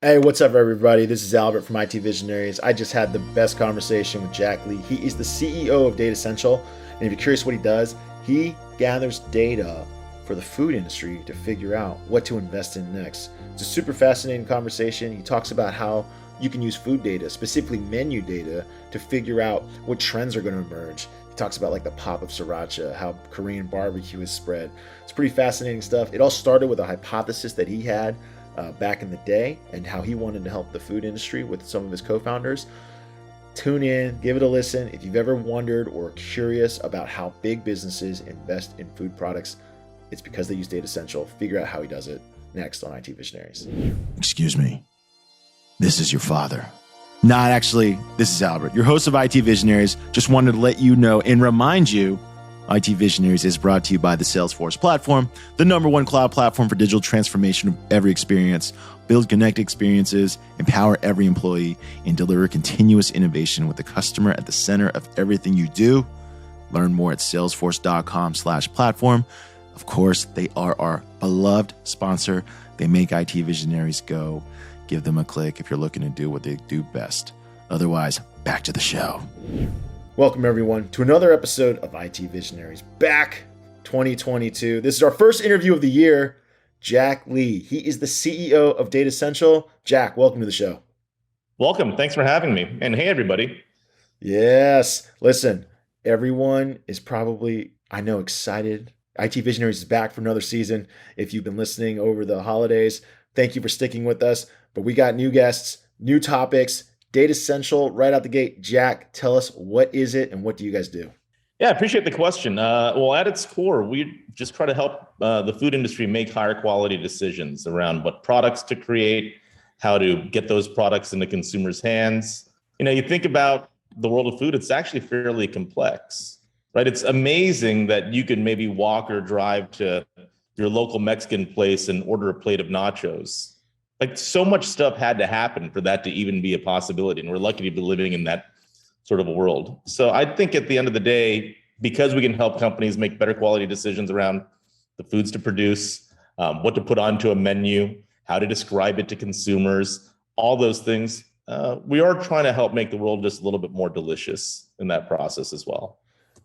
Hey, what's up, everybody? This is Albert from IT Visionaries. I just had the best conversation with Jack Lee. He is the CEO of Datassential, and if you're curious what he does, he gathers data for the food industry to figure out what to invest in next. It's a super fascinating conversation. He talks about how you can use food data, specifically menu data, to figure out what trends are going to emerge. He talks about like the pop of sriracha, how Korean barbecue is spread. It's pretty fascinating stuff. It all started with a hypothesis that he had back in the day and how he wanted to help the food industry with some of his co-founders. Tune in, give it a listen. If you've ever wondered or curious about how big businesses invest in food products, it's because they use Datassential. Figure out how he does it next on IT Visionaries. Excuse me. This is your father. Not actually. This is Albert, your host of IT Visionaries. Just wanted to let you know and remind you IT Visionaries is brought to you by the Salesforce platform, the #1 cloud platform for digital transformation of every experience. Build connected experiences, empower every employee, and deliver continuous innovation with the customer at the center of everything you do. Learn more at salesforce.com/platform. Of course, they are our beloved sponsor. They make IT Visionaries go. Give them a click if you're looking to do what they do best. Otherwise, back to the show. Welcome, everyone, to another episode of IT Visionaries. Back 2022. This is our first interview of the year. Jack Lee. He is the CEO of Datassential. Jack, welcome to the show. Welcome. Thanks for having me. And hey, everybody. Yes. Listen, everyone is probably, I know, excited. IT Visionaries is back for another season. If you've been listening over the holidays, thank you for sticking with us. But we got new guests, new topics. Datassential right out the gate. Jack, tell us, what is it and what do you guys do? Yeah, I appreciate the question. Well, at its core, we just try to help the food industry make higher quality decisions around what products to create, how to get those products into consumers' hands. You know, you think about the world of food, it's actually fairly complex, right? It's amazing that you can maybe walk or drive to your local Mexican place and order a plate of nachos. Like, so much stuff had to happen for that to even be a possibility. And we're lucky to be living in that sort of a world. So I think at the end of the day, because we can help companies make better quality decisions around the foods to produce, what to put onto a menu, how to describe it to consumers, all those things, we are trying to help make the world just a little bit more delicious in that process as well.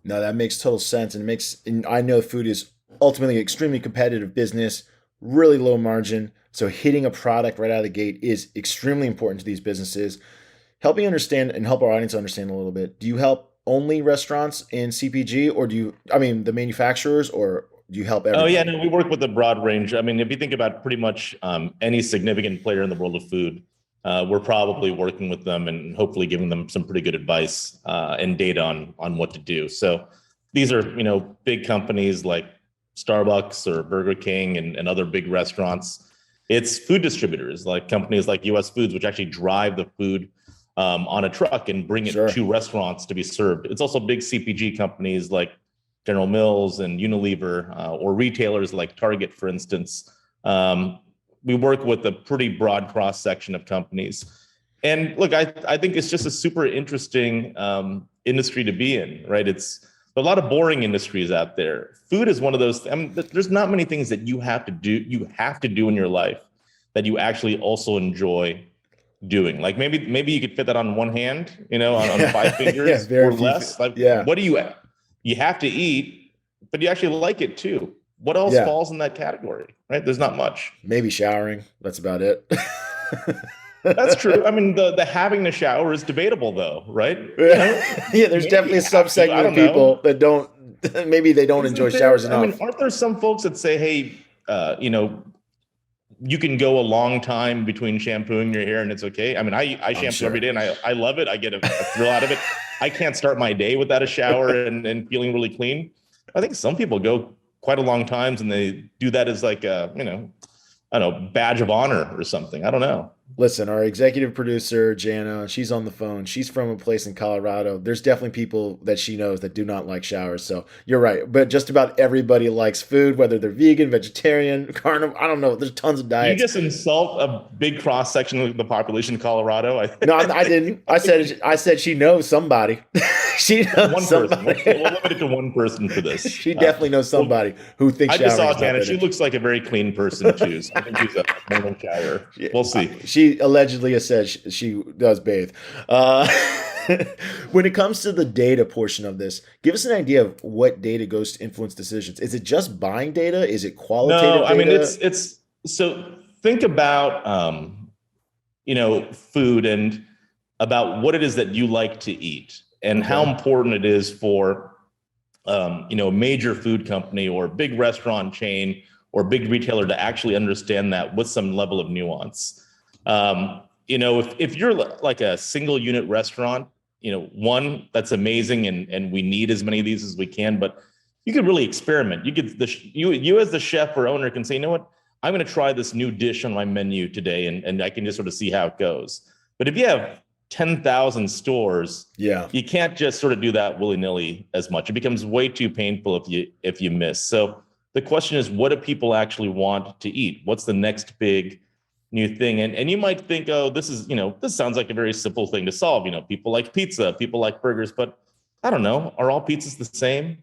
No, that makes total sense. And I know food is ultimately an extremely competitive business, really low margin. So hitting a product right out of the gate is extremely important to these businesses. Help me understand and help our audience understand a little bit. Do you help only restaurants in CPG, or the manufacturers, or do you help everybody? Oh, yeah, no, we work with a broad range. I mean, if you think about pretty much any significant player in the world of food, we're probably working with them and hopefully giving them some pretty good advice and data on what to do. So these are, big companies like Starbucks or Burger King and other big restaurants. It's food distributors like companies like US Foods, which actually drive the food on a truck and bring it to restaurants to be served. It's also big CPG companies like General Mills and Unilever, or retailers like Target, for instance. We work with a pretty broad cross section of companies. And look, I think it's just a super interesting industry to be in, right? It's a lot of boring industries out there. Food is one of those. I mean, there's not many things that you have to do. You have to do in your life that you actually also enjoy doing. Like maybe you could fit that on one hand, on 5 fingers or less. Like, what do you have to eat, but you actually like it too. What else falls in that category, right? There's not much. Maybe showering. That's about it. That's true. I mean, the having the shower is debatable, though, right? Yeah, there's definitely a subsegment of people that don't. Maybe they don't enjoy showers enough. I mean, aren't there some folks that say, "Hey, you can go a long time between shampooing your hair and it's okay"? I mean, I shampoo every day and I love it. I get a thrill out of it. I can't start my day without a shower and feeling really clean. I think some people go quite a long times and they do that as like a, I don't know, badge of honor or something. I don't know. Listen, our executive producer, Jana, she's on the phone. She's from a place in Colorado. There's definitely people that she knows that do not like showers. So you're right. But just about everybody likes food, whether they're vegan, vegetarian, carnivore. I don't know. There's tons of diets. You just insult a big cross section of the population in Colorado. No, I didn't. I said she knows somebody. She knows one somebody. person. We'll limit it to one person for this. She definitely knows somebody who thinks. I just saw Jana. She looks like a very clean person too. So I think she's a morning shower. We'll see. She allegedly has said she does bathe. Uh, when it comes to the data portion of this, give us an idea of what data goes to influence decisions. Is it just buying data? Is it No, qualitative I mean data? it's so think about food and about what it is that you like to eat and how Okay. important it is for a major food company or big restaurant chain or big retailer to actually understand that with some level of nuance. If you're like a single unit restaurant, one, that's amazing, and we need as many of these as we can, but you could really experiment. You as the chef or owner can say, you know what, I'm going to try this new dish on my menu today, and I can just sort of see how it goes. But if you have 10,000 stores, Yeah. you can't just sort of do that willy-nilly as much. It becomes way too painful if you miss. So the question is, what do people actually want to eat? What's the next big new thing? And you might think, oh, this sounds like a very simple thing to solve. People like pizza, people like burgers, but I don't know. Are all pizzas the same?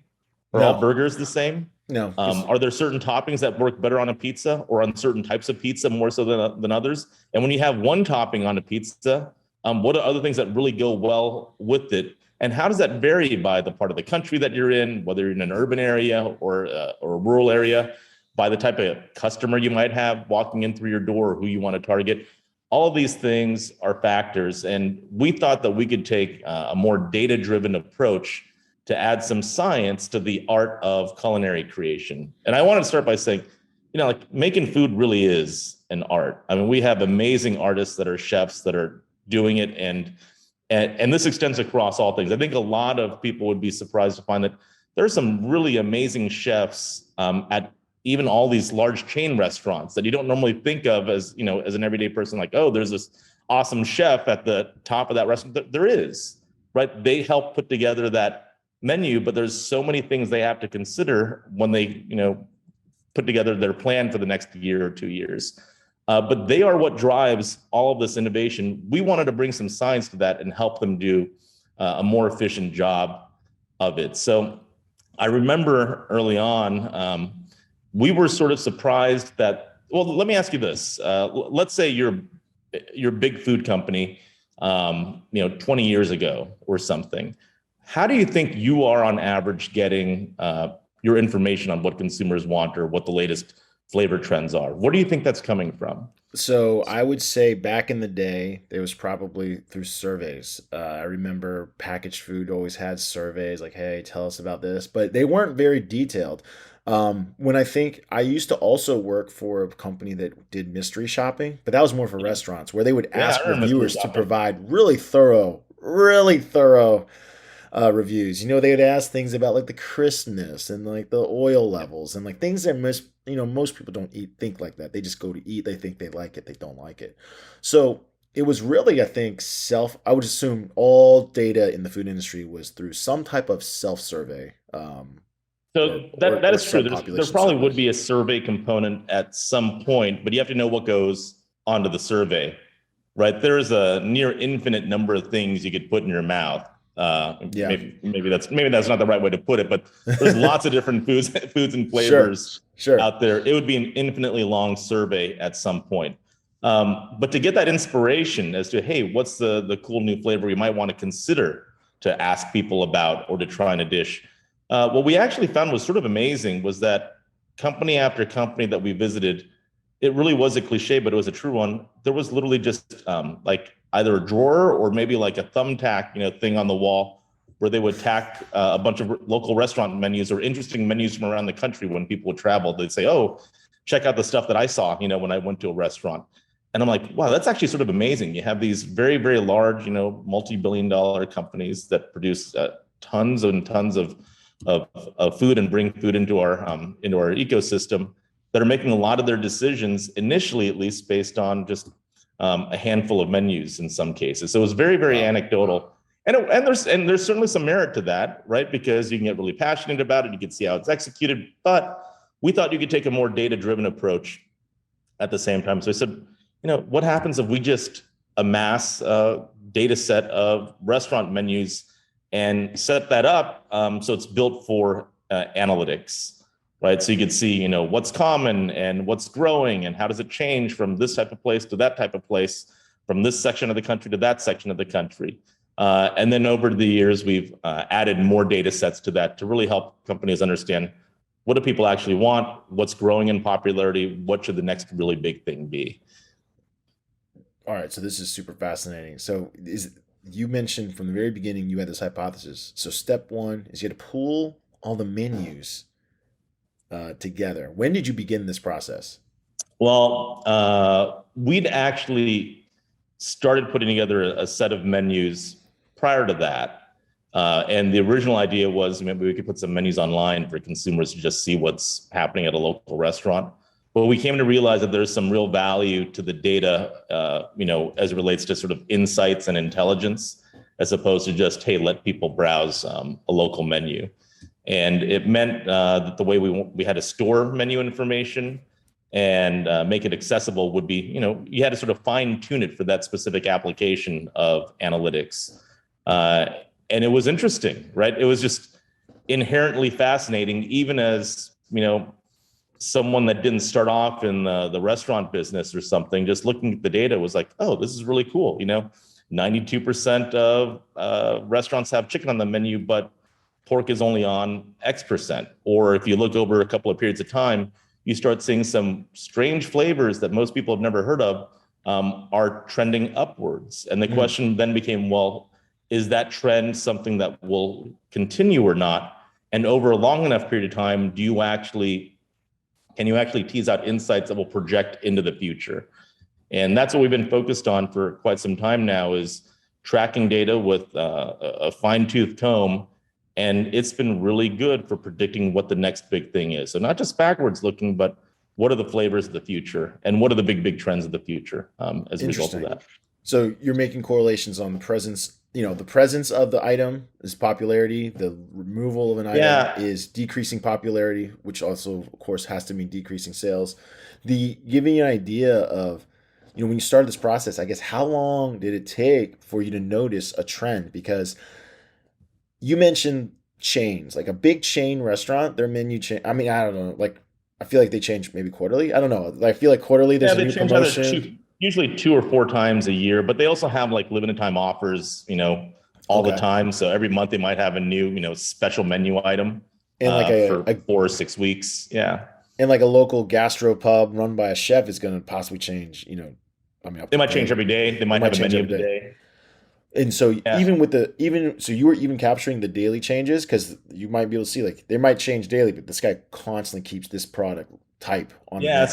Are all No. burgers the same? No. Are there certain toppings that work better on a pizza or on certain types of pizza more so than others? And when you have one topping on a pizza, what are other things that really go well with it? And how does that vary by the part of the country that you're in, whether you're in an urban area or a rural area, by the type of customer you might have walking in through your door or who you want to target? All of these things are factors. And we thought that we could take a more data-driven approach to add some science to the art of culinary creation. And I wanted to start by saying, like making food really is an art. I mean, we have amazing artists that are chefs that are doing it, and this extends across all things. I think a lot of people would be surprised to find that there are some really amazing chefs at even all these large chain restaurants that you don't normally think of as an everyday person. Like, oh, there's this awesome chef at the top of that restaurant. There is, right? They help put together that menu, but there's so many things they have to consider when they put together their plan for the next year or 2 years. But they are what drives all of this innovation. We wanted to bring some science to that and help them do a more efficient job of it. So I remember early on, we were sort of surprised that, well, let me ask you this. Let's say you're a big food company, 20 years ago or something. How do you think you are on average getting your information on what consumers want or what the latest flavor trends are? What do you think that's coming from? So I would say back in the day, it was probably through surveys. I remember packaged food always had surveys like, "Hey, tell us about this," but they weren't very detailed. When I used to also work for a company that did mystery shopping, but that was more for restaurants, where they would Yeah, ask I remember mystery reviewers to shopping. provide really thorough reviews. They would ask things about like the crispness and like the oil levels and like things that most people don't think like that. They just go to eat. They think they like it. They don't like it. So it was really, I think, I would assume all data in the food industry was through some type of self survey, So that or is true. some There population probably would surveys. be a survey component at some point, but you have to know what goes onto the survey, right? There is a near infinite number of things you could put in your mouth. Yeah, Maybe that's not the right way to put it, but there's lots of different foods and sure, flavors sure. out there. It would be an infinitely long survey at some point. But to get that inspiration as to, hey, what's the cool new flavor you might want to consider to ask people about or to try in a dish? What we actually found was sort of amazing was that company after company that we visited, it really was a cliche, but it was a true one. There was literally just like either a drawer or maybe like a thumbtack, thing on the wall where they would tack a bunch of local restaurant menus or interesting menus from around the country. When people would travel, they'd say, "Oh, check out the stuff that I saw," when I went to a restaurant. And I'm like, wow, that's actually sort of amazing. You have these very, very large, multi-billion-dollar companies that produce tons and tons of food and bring food into our ecosystem that are making a lot of their decisions initially, at least based on just a handful of menus in some cases. So it was very, very Wow. anecdotal. There's certainly some merit to that, right? Because you can get really passionate about it. You can see how it's executed, but we thought you could take a more data-driven approach at the same time. So I said, what happens if we just amass a data set of restaurant menus and set that up so it's built for analytics, right? So you could see, what's common and what's growing and how does it change from this type of place to that type of place, from this section of the country to that section of the country. And then over the years, we've added more data sets to that to really help companies understand what do people actually want, what's growing in popularity, what should the next really big thing be. All right, so this is super fascinating. So you mentioned from the very beginning you had this hypothesis. So step one is you had to pull all the menus together. When did you begin this process? Well, we'd actually started putting together a set of menus prior to that. And the original idea was maybe we could put some menus online for consumers to just see what's happening at a local restaurant. But we came to realize that there's some real value to the data, as it relates to sort of insights and intelligence, as opposed to just, hey, let people browse a local menu. And it meant that the way we had to store menu information and make it accessible would be, you had to sort of fine tune it for that specific application of analytics. And it was interesting, right? It was just inherently fascinating, even as, someone that didn't start off in the restaurant business or something, just looking at the data was like, oh, this is really cool. 92% of restaurants have chicken on the menu, but pork is only on X%. Or if you look over a couple of periods of time, you start seeing some strange flavors that most people have never heard of are trending upwards. And the question then became, well, is that trend something that will continue or not? And over a long enough period of time, can you actually tease out insights that will project into the future? And that's what we've been focused on for quite some time now, is tracking data with a fine-tooth comb. And it's been really good for predicting what the next big thing is. So not just backwards looking, but what are the flavors of the future and what are the big trends of the future as a result of that. So you're making correlations on the presence, the presence of the item is popularity, the removal of an item is decreasing popularity, which also, of course, has to mean decreasing sales. Giving you an idea of, when you started this process, I guess, how long did it take for you to notice a trend? Because you mentioned chains, like a big chain restaurant, their menu change. I mean, I don't know, like, I feel like they change maybe quarterly. I don't know. I feel like quarterly there's a new promotion. Usually 2 or 4 times a year, but they also have like limited time offers, all the time. So every month they might have a new, special menu item and like for 4 or 6 weeks. Yeah. And like a local gastro pub run by a chef is going to possibly change, they might change every day. They might have a menu of the day. And so you were even capturing the daily changes, because you might be able to see like they might change daily, but this guy constantly keeps this product type on. Yeah.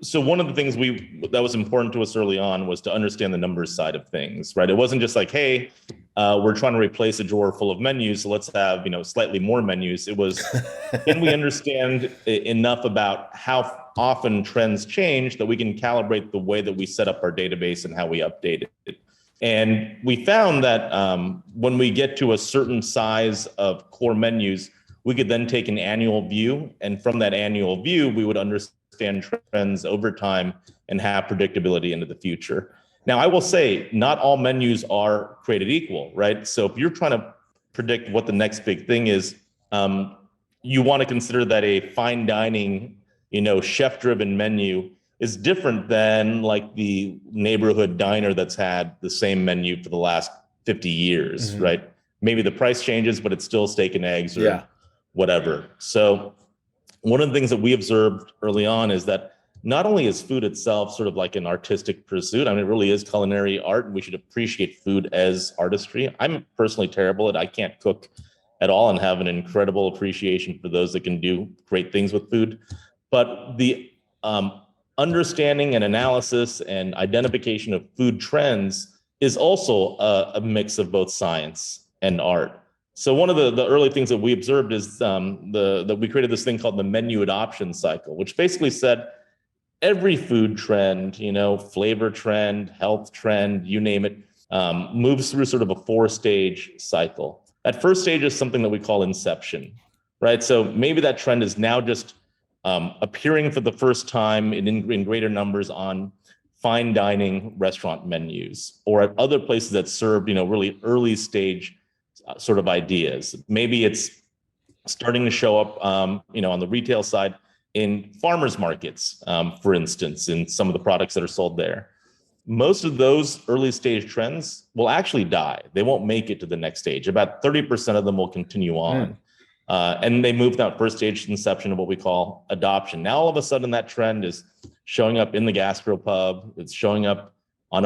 So one of the things that was important to us early on was to understand the numbers side of things, right? It wasn't just like, hey, we're trying to replace a drawer full of menus, so let's have, slightly more menus. It was, can we understand enough about how often trends change that we can calibrate the way that we set up our database and how we update it? And we found that when we get to a certain size of core menus, we could then take an annual view. And from that annual view, we would understand trends over time and have predictability into the future. Now, I will say not all menus are created equal, right? So if you're trying to predict what the next big thing is, you want to consider that a fine dining, chef-driven menu is different than like the neighborhood diner that's had the same menu for the last 50 years, right? Maybe the price changes, but it's still steak and eggs or whatever. So one of the things that we observed early on is that not only is food itself sort of like an artistic pursuit, I mean, it really is culinary art, and we should appreciate food as artistry. I'm personally terrible at it. I can't cook at all and have an incredible appreciation for those that can do great things with food. But the understanding and analysis and identification of food trends is also a mix of both science and art. So one of the early things that we observed is that we created this thing called the menu adoption cycle, which basically said every food trend, flavor trend, health trend, you name it, moves through sort of a 4-stage cycle. That first stage is something that we call inception, right? So maybe that trend is now just appearing for the first time in greater numbers on fine dining restaurant menus or at other places that serve, really early stage sort of ideas. Maybe it's starting to show up, on the retail side in farmers markets, for instance, in some of the products that are sold there. Most of those early stage trends will actually die. They won't make it to the next stage. About 30% of them will continue on. And they moved that first stage inception of what we call adoption. Now, all of a sudden, that trend is showing up in the gastropub. It's showing up on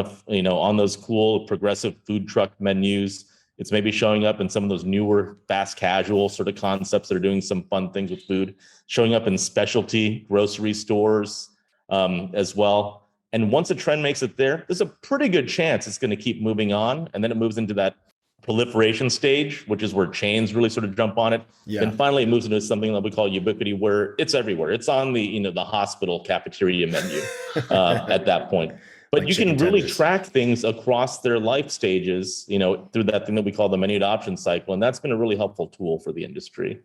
those cool progressive food truck menus. It's maybe showing up in some of those newer fast casual sort of concepts that are doing some fun things with food, showing up in specialty grocery stores as well. And once a trend makes it there, there's a pretty good chance it's going to keep moving on. And then it moves into that proliferation stage, which is where chains really sort of jump on it. Yeah. And finally, it moves into something that we call ubiquity, where it's everywhere. It's on the hospital cafeteria menu at that point. But you can really track things across their life stages, through that thing that we call the menu adoption cycle. And that's been a really helpful tool for the industry.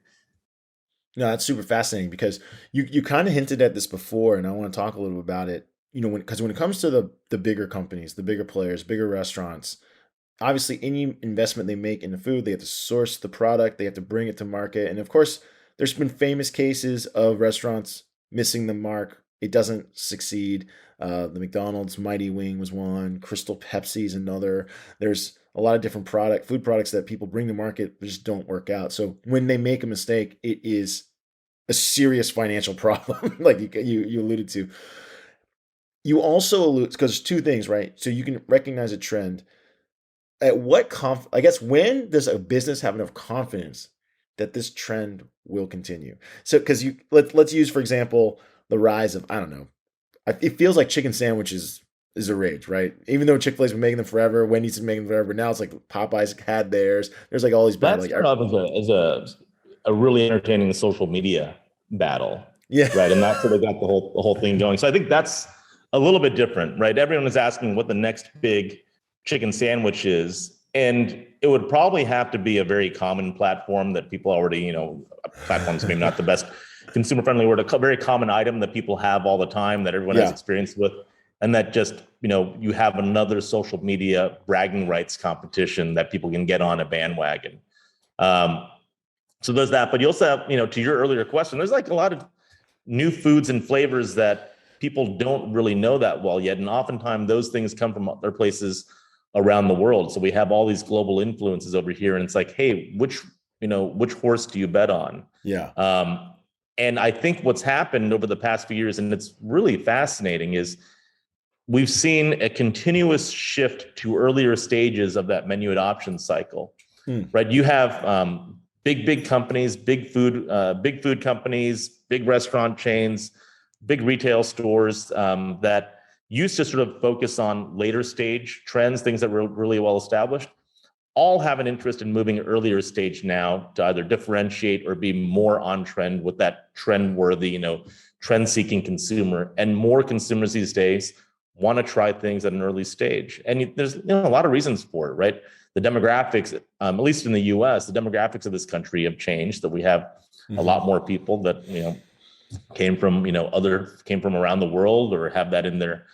No, that's super fascinating because you kind of hinted at this before, and I want to talk a little bit about it. Because when it comes to the bigger companies, the bigger players, bigger restaurants, obviously any investment they make in the food, they have to source the product, they have to bring it to market. And of course, there's been famous cases of restaurants missing the mark. It doesn't succeed. The McDonald's Mighty Wing was one. Crystal Pepsi is another. There's a lot of different food products that people bring to market that just don't work out. So when they make a mistake, it is a serious financial problem, like you alluded to. You also allude, because there's two things, right? So you can recognize a trend. At what when does a business have enough confidence that this trend will continue? So because let's use, for example, the rise of, I don't know, it feels like chicken sandwiches is a rage, right? Even though Chick-fil-A's been making them forever, Wendy's been making them forever, now it's like Popeyes had theirs. There's like all these bad, That's as a really entertaining social media battle. Yeah. Right. And that sort of got the whole thing going. So I think that's a little bit different, right? Everyone is asking what the next big chicken sandwich is. And it would probably have to be a very common platform that people already, platforms maybe not the best consumer friendly word, a very common item that people have all the time, that everyone has experience with. And that just, you have another social media bragging rights competition that people can get on a bandwagon. So there's that. But you also have, to your earlier question, there's like a lot of new foods and flavors that people don't really know that well yet. And oftentimes those things come from other places around the world. So we have all these global influences over here. And it's like, hey, which horse do you bet on? Yeah. And I think what's happened over the past few years, and it's really fascinating, is we've seen a continuous shift to earlier stages of that menu adoption cycle, right? You have big companies, big food companies, big restaurant chains, big retail stores that used to sort of focus on later stage trends, things that were really well established, all have an interest in moving earlier stage now to either differentiate or be more on trend with that trend-worthy, trend-seeking consumer. And more consumers these days want to try things at an early stage. And there's a lot of reasons for it, right? The demographics, at least in the US, the demographics of this country have changed, that we have a lot more people that, came from around the world or have that in their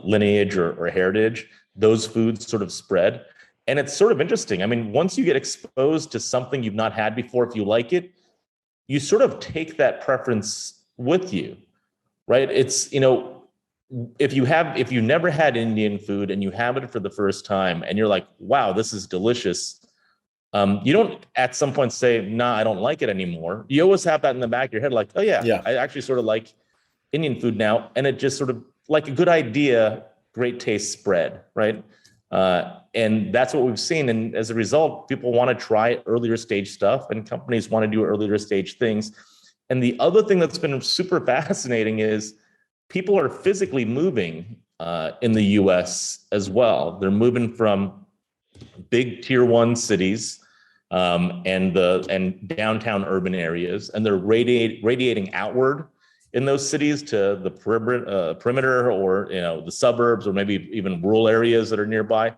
lineage or heritage. Those foods sort of spread. And it's sort of interesting. I mean, once you get exposed to something you've not had before, if you like it, you sort of take that preference with you, right? It's, if you never had Indian food and you have it for the first time and you're like, wow, this is delicious. You don't at some point say, nah, I don't like it anymore. You always have that in the back of your head, like, oh yeah, I actually sort of like Indian food now. And it just sort of, like a good idea, great taste spread, right? And that's what we've seen. And as a result, people want to try earlier stage stuff and companies want to do earlier stage things. And the other thing that's been super fascinating is people are physically moving in the US as well. They're moving from big tier 1 cities and downtown urban areas, and they're radiating outward in those cities to the perimeter or the suburbs, or maybe even rural areas that are nearby.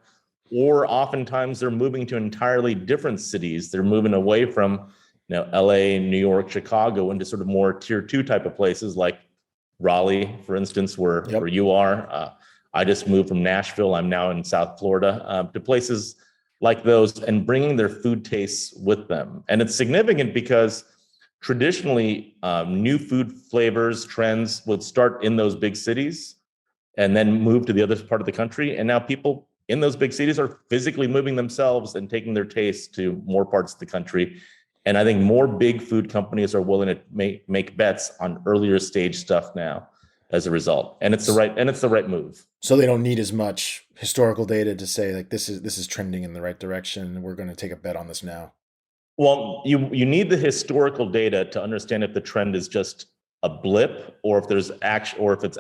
Or oftentimes they're moving to entirely different cities. They're moving away from LA, New York, Chicago into sort of more tier 2 type of places like Raleigh, for instance, where you are. I just moved from Nashville. I'm now in South Florida, to places like those, and bringing their food tastes with them. And it's significant because traditionally, new food flavors, trends would start in those big cities and then move to the other part of the country. And now people in those big cities are physically moving themselves and taking their taste to more parts of the country. And I think more big food companies are willing to make bets on earlier stage stuff now as a result. And it's the right move. So they don't need as much historical data to say like this is trending in the right direction. We're going to take a bet on this now. Well, you need the historical data to understand if the trend is just a blip or if it's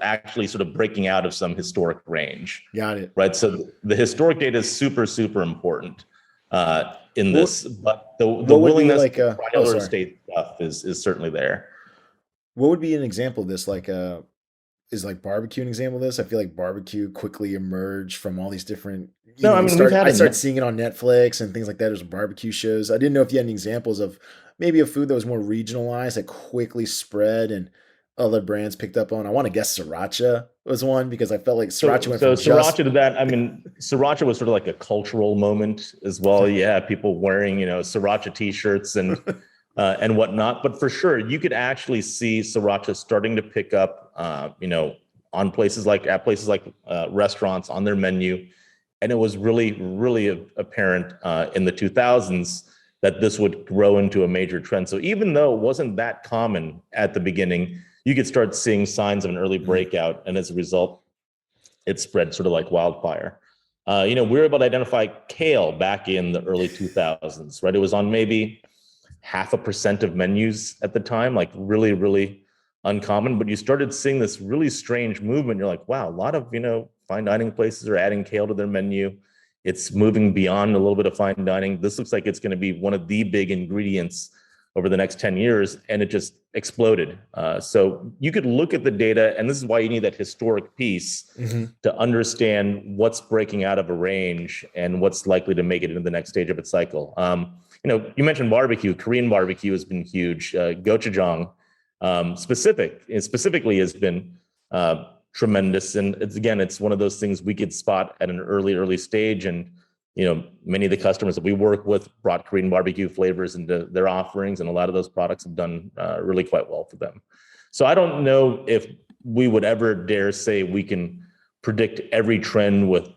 actually sort of breaking out of some historic range. Got it. Right. So the historic data is super, super important in this, but the willingness to try earlier stage stuff is certainly there. What would be an example of this? Is like barbecue an example of this? I feel like barbecue quickly emerged from all these different. I started seeing it on Netflix and things like that. There's barbecue shows. I didn't know if you had any examples of maybe a food that was more regionalized that quickly spread and other brands picked up on. I want to guess sriracha was one because I felt like sriracha went from sriracha to that. I mean, sriracha was sort of like a cultural moment as well. Yeah, people wearing sriracha T-shirts and and whatnot. But for sure, you could actually see sriracha starting to pick up, on places like restaurants on their menu. And it was really, really apparent in the 2000s that this would grow into a major trend. So even though it wasn't that common at the beginning, you could start seeing signs of an early breakout. And as a result, it spread sort of like wildfire. We were able to identify kale back in the early 2000s, right? It was on maybe 0.5% of menus at the time, like really, really uncommon. But you started seeing this really strange movement. You're like, wow, a lot of, fine dining places are adding kale to their menu. It's moving beyond a little bit of fine dining. This looks like it's going to be one of the big ingredients over the next 10 years. And it just exploded. So you could look at the data, and this is why you need that historic piece to understand what's breaking out of a range and what's likely to make it into the next stage of its cycle. You mentioned barbecue. Korean barbecue has been huge. Gochujang specifically has been tremendous. And it's one of those things we could spot at an early stage. And, many of the customers that we work with brought Korean barbecue flavors into their offerings. And a lot of those products have done really quite well for them. So I don't know if we would ever dare say we can predict every trend with,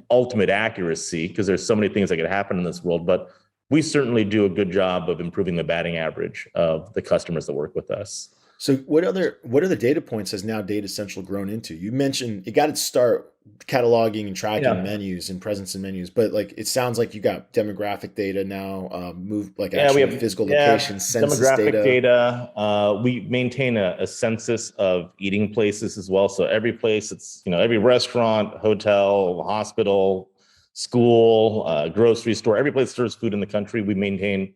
ultimate accuracy, because there's so many things that could happen in this world. But we certainly do a good job of improving the batting average of the customers that work with us. So what other data points has now Datassential grown into? You mentioned it got its start cataloging and tracking menus and presence in menus, but it sounds like you got demographic data now, we have physical locations, census demographic data. We maintain a census of eating places as well. So every place, it's every restaurant, hotel, hospital, school, grocery store, every place that serves food in the country, we maintain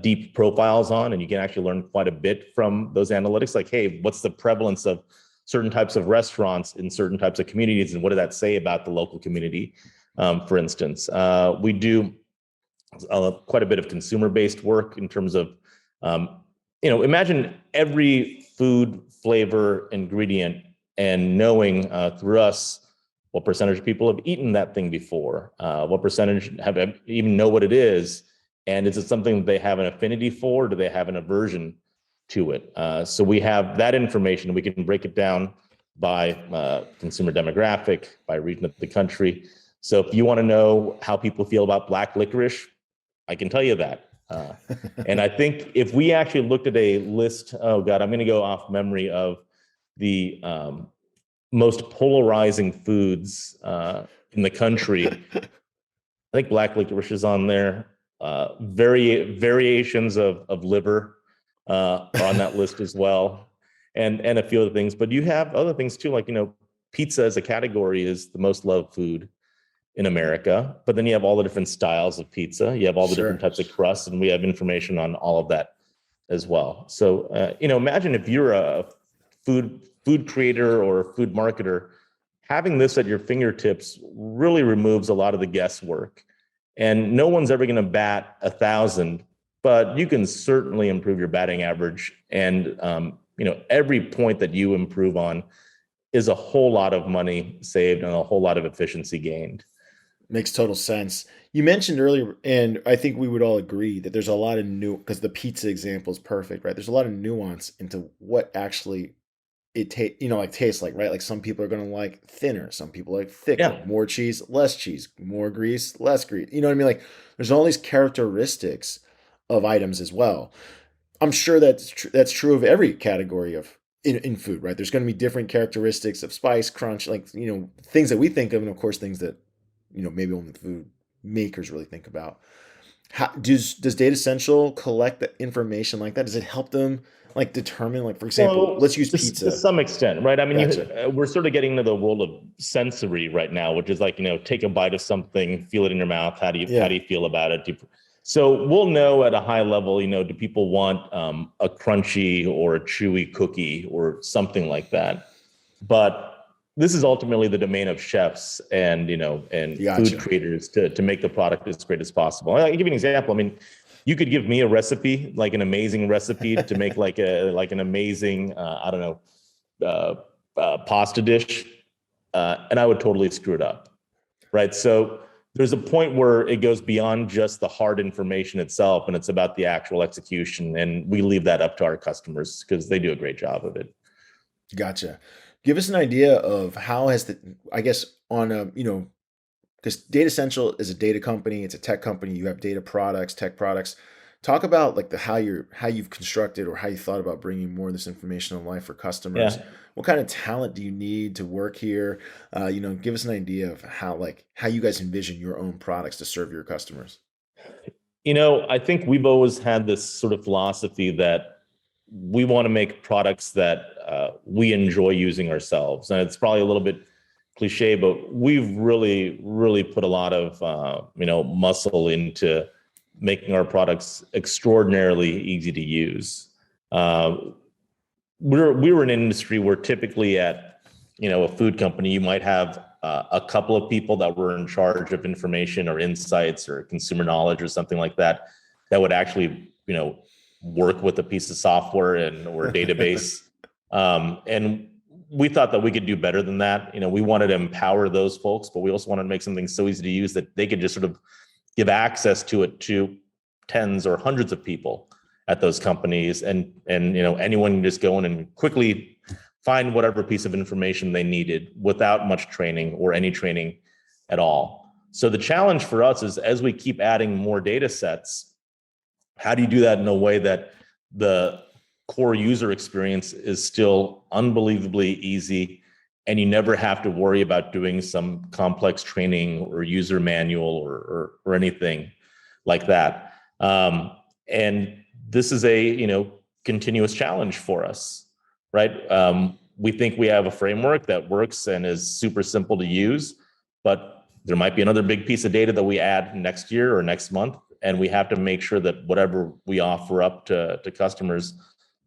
deep profiles on, and you can actually learn quite a bit from those analytics. Like, hey, what's the prevalence of certain types of restaurants in certain types of communities, and what did that say about the local community? For instance, we do quite a bit of consumer-based work in terms of, imagine every food, flavor, ingredient, and knowing through us what percentage of people have eaten that thing before, what percentage have even know what it is. And is it something that they have an affinity for? Or do they have an aversion to it? So we have that information. We can break it down by consumer demographic, by region of the country. So if you want to know how people feel about black licorice, I can tell you that. And I think if we actually looked at a list, I'm going to go off memory of the most polarizing foods in the country. I think black licorice is on there. Variations of liver are on that list as well, and a few other things. But you have other things too, like pizza as a category is the most loved food in America. But then you have all the different styles of pizza. You have all the different types of crusts, and we have information on all of that as well. So imagine if you're a food creator or a food marketer, having this at your fingertips really removes a lot of the guesswork. And no one's ever going to bat 1,000, but you can certainly improve your batting average. And every point that you improve on is a whole lot of money saved and a whole lot of efficiency gained. Makes total sense. You mentioned earlier, and I think we would all agree that there's a lot of because the pizza example is perfect, right? There's a lot of nuance into what actually like tastes like, right? Like some people are going to like thinner, some people like thicker, Yeah. more cheese, more grease, less grease. You know what I mean? Like there's all these characteristics of items as well. I'm sure that's true of every category of in food, right? There's going to be different characteristics of spice, crunch, like things that we think of, and of course things that maybe only the food makers really think about. How does Data Essential collect the information like that? Does it help them like determine, like for example, Well, let's use to pizza. some extent, right? I mean, Gotcha. we're sort of getting into the world of sensory right now, which is like, take a bite of something, feel it in your mouth. How do Yeah. you feel about it? So we'll know at a high level, do people want a crunchy or a chewy cookie or something like that? But this is ultimately the domain of chefs and food Gotcha. creators to make the product as great as possible. I'll give you an example. I mean, you could give me a recipe, like an amazing recipe to make like an amazing I don't know pasta dish, and I would totally screw it up, right? So there's a point where it goes beyond just the hard information itself, and it's about the actual execution, and we leave that up to our customers because they do a great job of it. Gotcha. Give us an idea of how has I guess on a, because Data Essential is a data company, it's a tech company, you have data products, tech products. Talk about like how you've constructed or how you thought about bringing more of this information to life for customers. Yeah. What kind of talent do you need to work here? Give us an idea of how you guys envision your own products to serve your customers. I think we've always had this sort of philosophy that we want to make products that we enjoy using ourselves. And it's probably a little bit cliche, but we've really, really put a lot of, muscle into making our products extraordinarily easy to use. We were in an industry where typically at, a food company, you might have a couple of people that were in charge of information or insights or consumer knowledge or something like that, that would actually, work with a piece of software or database. And we thought that we could do better than that. We wanted to empower those folks, but we also wanted to make something so easy to use that they could just sort of give access to it to tens or hundreds of people at those companies, and anyone can just go in and quickly find whatever piece of information they needed without much training or any training at all. So the challenge for us is, as we keep adding more data sets, how do you do that in a way that the core user experience is still unbelievably easy, and you never have to worry about doing some complex training or user manual or anything like that. And this is a continuous challenge for us, right? We think we have a framework that works and is super simple to use, but there might be another big piece of data that we add next year or next month, and we have to make sure that whatever we offer up to customers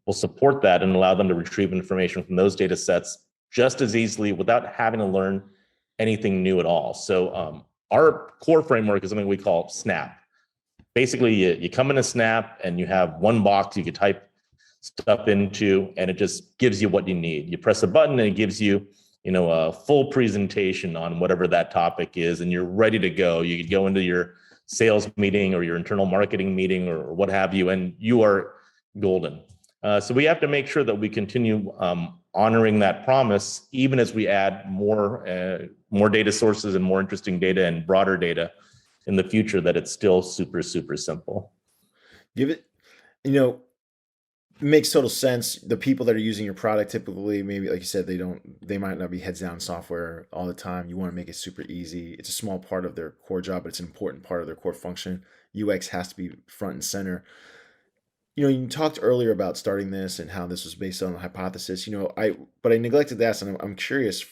will support that and allow them to retrieve information from those data sets just as easily without having to learn anything new at all. So our core framework is something we call SNAP. Basically, you come in a Snap and you have one box you can type stuff into, and it just gives you what you need. You press a button and it gives you, a full presentation on whatever that topic is, and you're ready to go. You could go into your sales meeting or your internal marketing meeting or what have you, and you are golden. So we have to make sure that we continue honoring that promise, even as we add more data sources and more interesting data and broader data in the future, that it's still super, super simple. Give it, you know, it makes total sense. The people that are using your product typically, maybe like you said, they might not be heads down software all the time. You want to make it super easy. It's a small part of their core job, but it's an important part of their core function. UX has to be front and center. You talked earlier about starting this and how this was based on a hypothesis. But I neglected to ask, and I'm curious.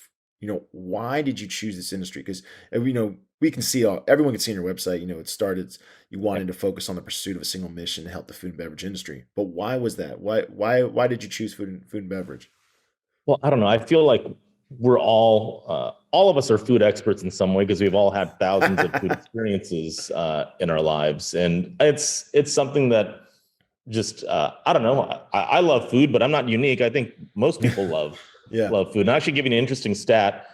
Why did you choose this industry? Because we can see everyone can see on your website. It started. You wanted to focus on the pursuit of a single mission to help the food and beverage industry. But why was that? Why did you choose food and beverage? Well, I don't know. I feel like we're all of us are food experts in some way because we've all had thousands of food experiences in our lives, and it's something that just I don't know. I love food, but I'm not unique. I think most people love Yeah. food. And I'll actually give you an interesting stat.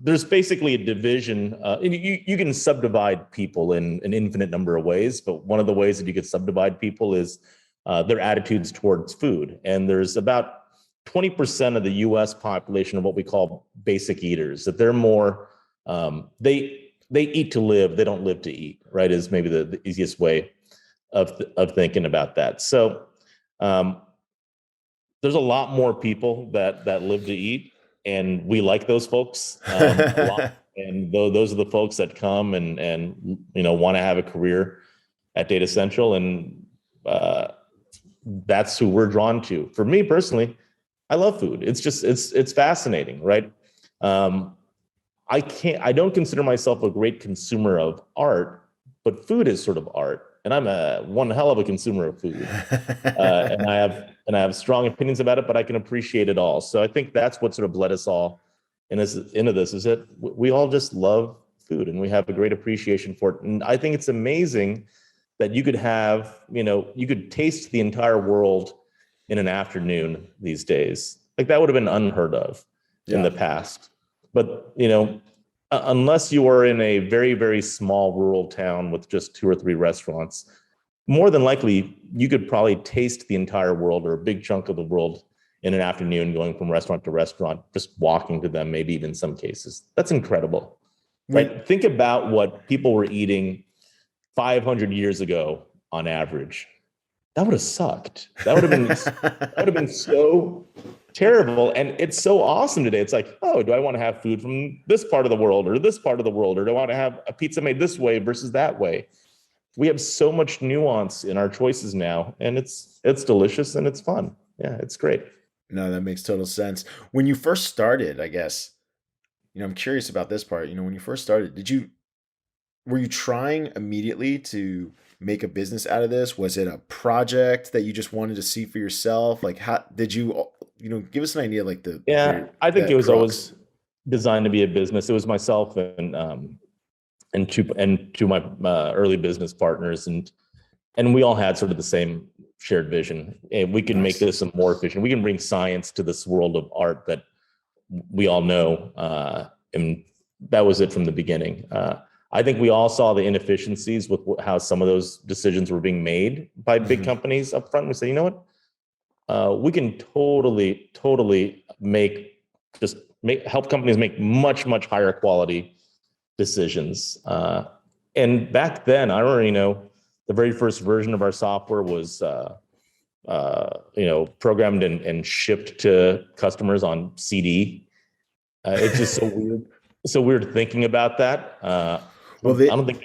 there's basically a division. You can subdivide people in an infinite number of ways, but one of the ways that you could subdivide people is their attitudes towards food. And there's about 20% of the U.S. population of what we call basic eaters. That they're more they eat to live, they don't live to eat. Right? Is maybe the easiest way of thinking about that. So there's a lot more people that live to eat. And we like those folks a lot. And those are the folks that come and want to have a career at Datassential, and that's who we're drawn to. For me personally, I love food. It's just it's fascinating, right? I don't consider myself a great consumer of art, but food is sort of art, and I'm one hell of a consumer of food, and I have strong opinions about it, but I can appreciate it all. So I think that's what sort of led us all into this, is that we all just love food and we have a great appreciation for it. And I think it's amazing that you could have, you could taste the entire world in an afternoon these days. Like that would have been unheard of in the past. But, unless you are in a very, very small rural town with just 2 or 3 restaurants, more than likely, you could probably taste the entire world or a big chunk of the world in an afternoon, going from restaurant to restaurant, just walking to them, maybe even in some cases. That's incredible, right? Think about what people were eating 500 years ago on average. That would have sucked. That would have been so terrible. And it's so awesome today. It's like, oh, do I want to have food from this part of the world or this part of the world? Or do I want to have a pizza made this way versus that way? We have so much nuance in our choices now, and it's delicious and it's fun. Yeah, it's great. No, that makes total sense. When you first started, I guess, I'm curious about this part. When you first started, were you trying immediately to make a business out of this? Was it a project that you just wanted to see for yourself? Like, how did you, give us an idea, like I think it was always designed to be a business. It was myself and two my early business partners, and we all had sort of the same shared vision. And we can make this more efficient. We can bring science to this world of art that we all know, and that was it from the beginning. I think we all saw the inefficiencies with how some of those decisions were being made by big companies up front. We say, you know what? We can totally help companies make much, much higher quality decisions. And back then, I already know the very first version of our software was, programmed and shipped to customers on CD. It's just so weird thinking about that. I don't think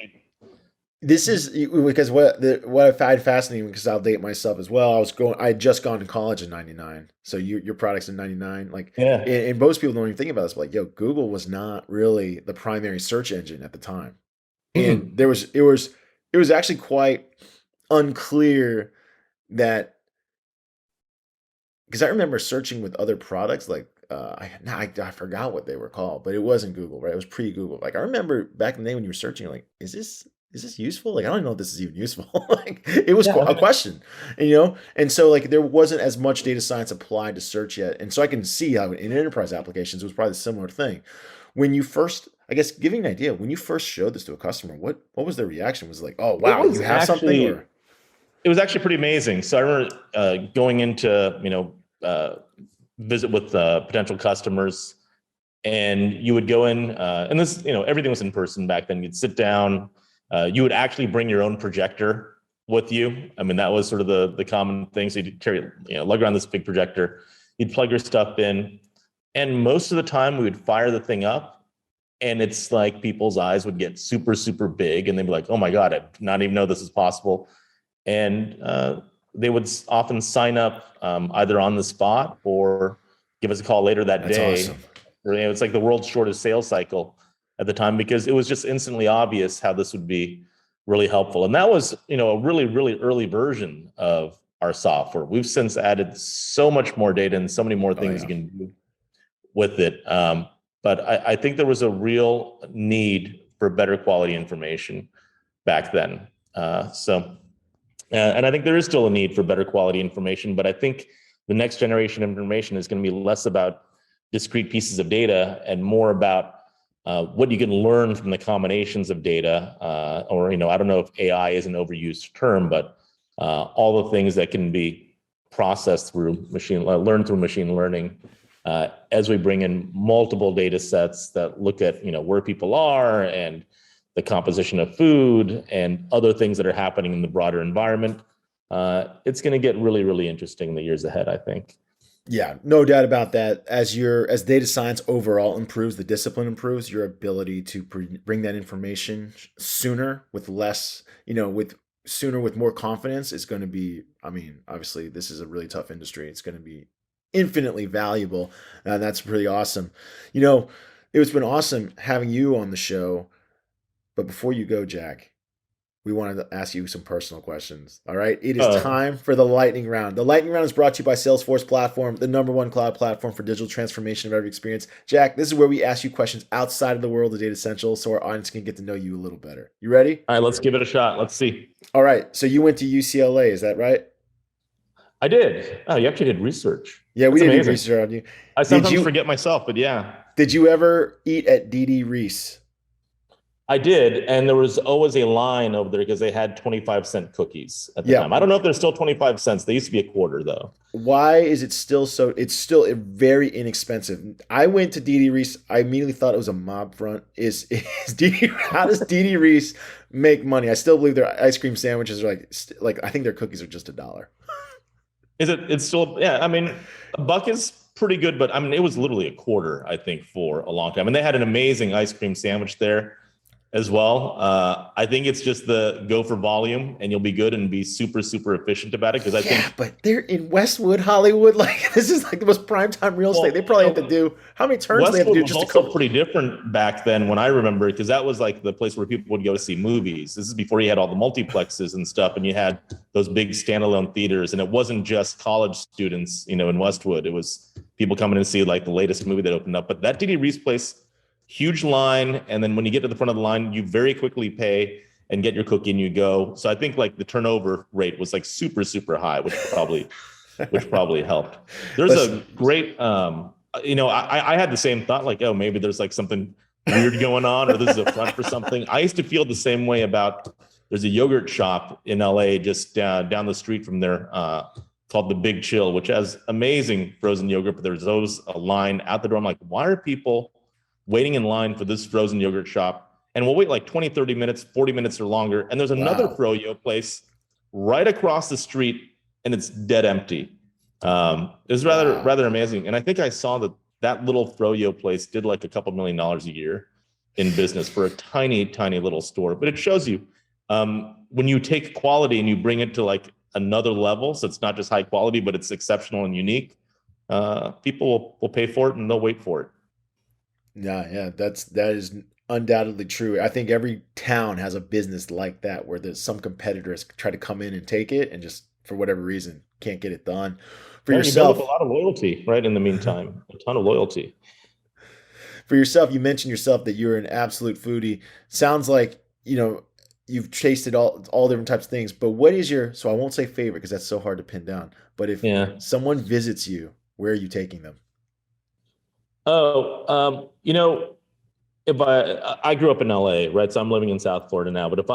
this is because what I find fascinating, because I'll date myself as well. I had just gone to college in '99, so your product's in '99. And most people don't even think about this, but Google was not really the primary search engine at the time, and it was actually quite unclear that, because I remember searching with other products I forgot what they were called, but it wasn't Google, right? It was pre-Google. Like I remember back in the day when you were searching, you're like, is this useful? Like I don't even know if this is even useful. Like it was a question, and so there wasn't as much data science applied to search yet, and so I can see how in enterprise applications it was probably a similar thing. When you first, I guess, giving an idea, when you first showed this to a customer, what was their reaction? Was it like, oh wow, you have something? Or it was actually pretty amazing. So I remember going into visit with potential customers, and you would go in, and this, everything was in person back then. You'd sit down, you would actually bring your own projector with you. I mean, that was sort of the common thing. So you'd carry, lug around this big projector, you'd plug your stuff in, and most of the time we would fire the thing up, and it's like people's eyes would get super, super big, and they'd be like, oh my God, I did not even know this is possible. And they would often sign up either on the spot or give us a call later that day. Awesome. It's like the world's shortest sales cycle at the time, because it was just instantly obvious how this would be really helpful. And that was, a really, really early version of our software. We've since added so much more data and so many more things you can do with it. But I think there was a real need for better quality information back then. And I think there is still a need for better quality information, but I think the next generation of information is going to be less about discrete pieces of data and more about what you can learn from the combinations of data, or I don't know if AI is an overused term, but all the things that can be processed through learned through machine learning, as we bring in multiple data sets that look at where people are and the composition of food and other things that are happening in the broader environment. It's going to get really, really interesting in the years ahead, I think. Yeah, no doubt about that. As data science overall improves, the discipline improves, your ability to bring that information sooner with less, with more confidence is going to be. I mean, obviously, this is a really tough industry. It's going to be infinitely valuable, and that's pretty awesome. It's been awesome having you on the show. But before you go, Jack, we wanted to ask you some personal questions. All right. It is time for the lightning round. The lightning round is brought to you by Salesforce Platform, the #1 cloud platform for digital transformation of every experience. Jack, this is where we ask you questions outside of the world of Datassential so our audience can get to know you a little better. You ready? All right, let's give it a shot. Let's see. All right. So you went to UCLA, is that right? I did. Oh, you actually did research. Yeah, we That's did amazing. research on you. I sometimes forget myself, but yeah. Did you ever eat at DD Reese? I did, and there was always a line over there because they had 25-cent cookies at the time. I don't know if they're still 25 cents. They used to be a quarter, though. Why is it still so? It's still very inexpensive. I went to DD Reese. I immediately thought it was a mob front. How does DD Reese make money? I still believe their ice cream sandwiches are like I think their cookies are just $1. Is it? It's still, yeah. I mean, $1 is pretty good, but I mean, it was literally a quarter, I think, for a long time. And they had an amazing ice cream sandwich there as well. I think it's just the go for volume and you'll be good and be super, super efficient about it. Because I think, but they're in Westwood, Hollywood. Like this is like the most prime time real estate. They probably have to do how many turns Westwood they have to do was just a also couple. pretty different back then when I remember, because that was like the place where people would go to see movies. This is before you had all the multiplexes and stuff, and you had those big standalone theaters, and it wasn't just college students, in Westwood. It was people coming to see like the latest movie that opened up. But that DD Reese place, huge line, and then when you get to the front of the line, you very quickly pay and get your cookie and you go. So I think like the turnover rate was like super, super high, which probably helped. There's a great, I had the same thought, like, oh, maybe there's like something weird going on, or this is a front for something. I used to feel the same way about, there's a yogurt shop in LA just down the street from there, called the Big Chill, which has amazing frozen yogurt, but there's always a line out the door. I'm like, why are people waiting in line for this frozen yogurt shop? And we'll wait like 20, 30 minutes, 40 minutes or longer. And there's another froyo place right across the street, and it's dead empty. It was rather amazing. And I think I saw that little froyo place did like a couple $1 million a year in business for a tiny, tiny little store. But it shows you when you take quality and you bring it to like another level, so it's not just high quality, but it's exceptional and unique, people will pay for it and they'll wait for it. Yeah, that is undoubtedly true. I think every town has a business like that where there's some competitors try to come in and take it and just for whatever reason can't get it done. For yourself, you build up a lot of loyalty, right? In the meantime, a ton of loyalty. For yourself, you mentioned yourself that you're an absolute foodie. Sounds like you've tasted all different types of things. But what is so I won't say favorite because that's so hard to pin down. But if someone visits you, where are you taking them? Oh, if I grew up in LA, right? So I'm living in South Florida now. But if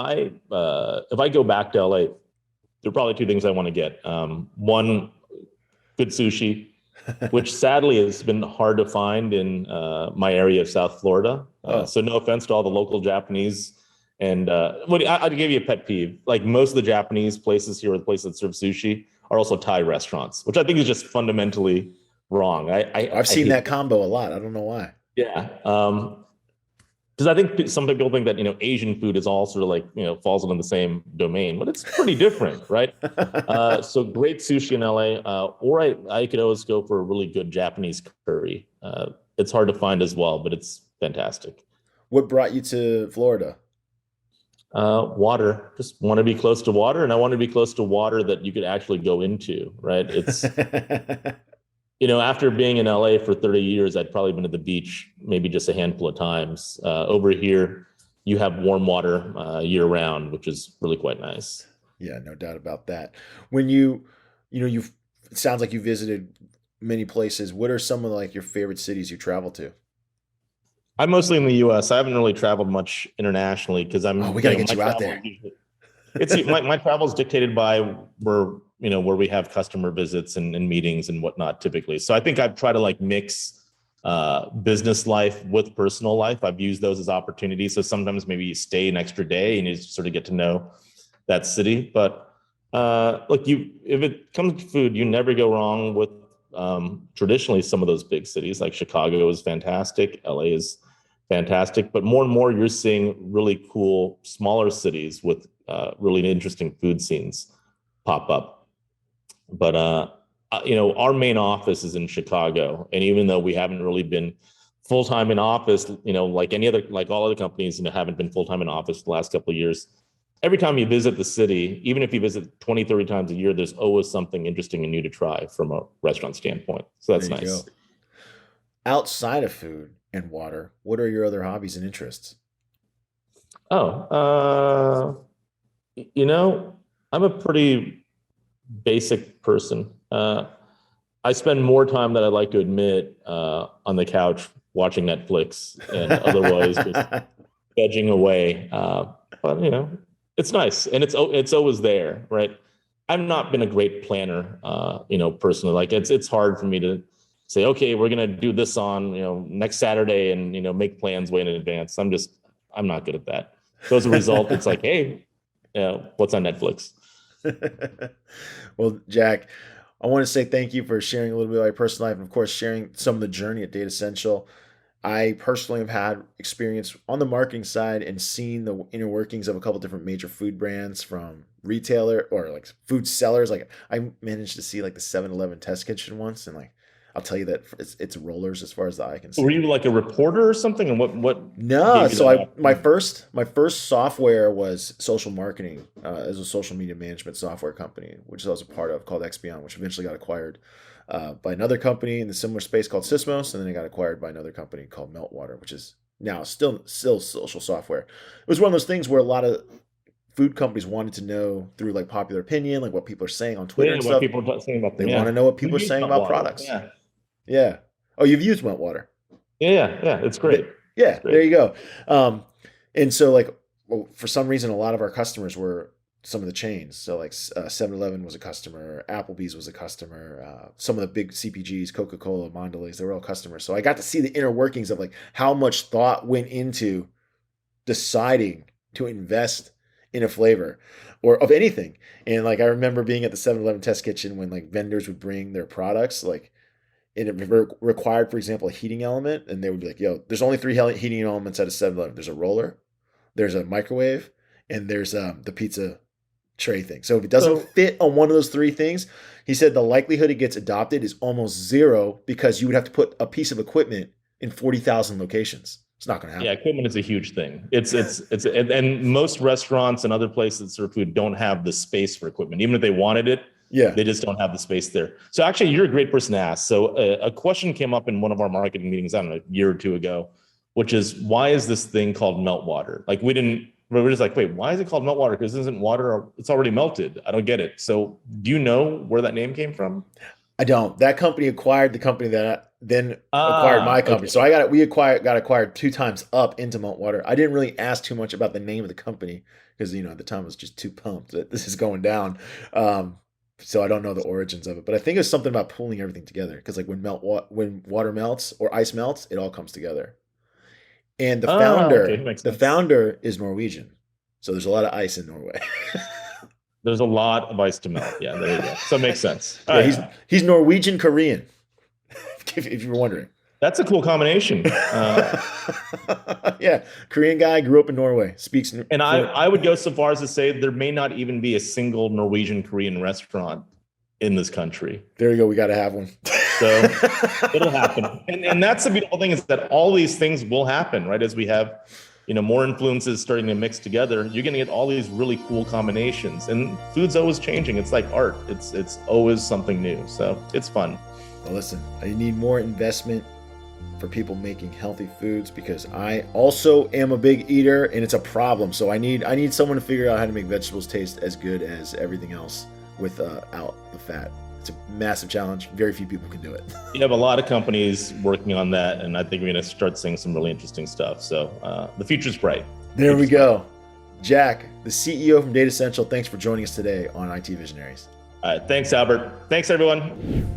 I go back to LA, there are probably two things I want to get. One, good sushi, which sadly has been hard to find in my area of South Florida. So no offense to all the local Japanese. And I'll give you a pet peeve. Like most of the Japanese places here, or the places that serve sushi, are also Thai restaurants, which I think is just fundamentally wrong. I've seen that combo a lot. I don't know why. Yeah. Because I think some people think that, Asian food is all sort of like, falls into the same domain, but it's pretty different, right? So great sushi in LA, or I could always go for a really good Japanese curry. It's hard to find as well, but it's fantastic. What brought you to Florida? Water. Just want to be close to water, and I want to be close to water that you could actually go into, right? It's after being in LA for 30 years, I'd probably been to the beach maybe just a handful of times. Over here, you have warm water year round, which is really quite nice. Yeah, no doubt about that. When it sounds like you visited many places. What are some of like your favorite cities you travel to? I'm mostly in the U.S. I haven't really traveled much internationally because Oh, I'm, we got to my get you out travel there. is usually, my travel is dictated by where we have customer visits and meetings and whatnot typically. So I think I've tried to like mix business life with personal life. I've used those as opportunities. So sometimes maybe you stay an extra day and you sort of get to know that city. But look, if it comes to food, you never go wrong with traditionally some of those big cities. Like Chicago is fantastic, LA is fantastic, but more and more you're seeing really cool smaller cities with really interesting food scenes pop up. But our main office is in Chicago, and even though we haven't really been full time in office, like all other companies, haven't been full time in office the last couple of years. Every time you visit the city, even if you visit 20, 30 times a year, there's always something interesting and new to try from a restaurant standpoint. So that's There you nice. go. Outside of food and water, what are your other hobbies and interests? Oh, I'm a pretty basic person. I spend more time than I'd like to admit on the couch watching Netflix and otherwise just vegging away. But it's nice and it's always there, right? I've not been a great planner, personally. Like it's hard for me to say, okay, we're gonna do this on next Saturday and make plans way in advance. I'm not good at that. So as a result, it's like, hey, what's on Netflix? Well, Jack, I want to say thank you for sharing a little bit of your personal life and, of course, sharing some of the journey at Datassential. I personally have had experience on the marketing side and seen the inner workings of a couple different major food brands from retailer or like food sellers. Like I managed to see like the 7-Eleven test kitchen once, and like I'll tell you that it's rollers as far as the eye can Were see. you like a reporter or something? And what No, gave you so that I opportunity? my first software was social marketing as a social media management software company, which I was a part of called XBeyond, which eventually got acquired by another company in the similar space called Sysmos, and then it got acquired by another company called Meltwater, which is now still social software. It was one of those things where a lot of food companies wanted to know through like popular opinion, like what people are saying on Twitter Yeah, and what stuff. people are saying about They them. want to Yeah, know what people we've are used saying about Meltwater. products. Yeah, Yeah. Oh, you've used Meltwater. yeah. It's great. It's Yeah, there great. you go. Um, and so like well, for some reason, a lot of our customers were some of the chains. So like 7-Eleven was a customer, Applebee's was a customer, some of the big CPGs, Coca-Cola, Mondelez, they were all customers. So I got to see the inner workings of like how much thought went into deciding to invest in a flavor or of anything. And like I remember being at the 7-Eleven test kitchen when like vendors would bring their products, like and it required, for example, a heating element, and they would be like, "Yo, there's only three heating elements at a 7-Eleven. There's a roller, there's a microwave, and there's the pizza tray thing. So if it doesn't So, fit on one of those three things, he said the likelihood it gets adopted is almost zero because you would have to put a piece of equipment in 40,000 locations. It's not going to yeah, happen. equipment is a huge thing. And most restaurants and other places that serve food don't have the space for equipment. Even if they wanted it, Yeah. they just don't have the space there. So actually, you're a great person to ask. So a question came up in one of our marketing meetings, I don't know, a year or two ago, which is why is this thing called meltwater? Like we were just like, wait, why is it called meltwater? Because isn't water, it's already melted. I don't get it. So do you know where that name came from? I don't. That company acquired the company that then acquired my company. So Okay. got acquired two times up into Meltwater. I didn't really ask too much about the name of the company because at the time I was just too pumped that this is going down. Um, so I don't know the origins of it, but I think it's something about pulling everything together because like when water melts or ice melts, it all comes together. And Okay, makes the sense. founder is Norwegian, so there's a lot of ice in Norway. There's a lot of ice to melt. Yeah, there you go. So it makes sense. All Yeah, right. he's Norwegian Korean, if you were wondering. That's a cool combination. Yeah, Korean guy grew up in Norway, speaks And fluent. I would go so far as to say there may not even be a single Norwegian Korean restaurant in this country. There you go. We got to have one. So it'll happen. And that's the beautiful thing is that all these things will happen, right? As we have, more influences starting to mix together, you're going to get all these really cool combinations. And food's always changing. It's like art. It's always something new. So it's fun. Well, listen, I need more investment for people making healthy foods because I also am a big eater and it's a problem. So I need someone to figure out how to make vegetables taste as good as everything else without the fat. It's a massive challenge. Very few people can do it. You have a lot of companies working on that, and I think we're going to start seeing some really interesting stuff. So the future's bright. There we go. Jack, the CEO from Datassential, thanks for joining us today on IT Visionaries. Thanks, Albert. Thanks, everyone.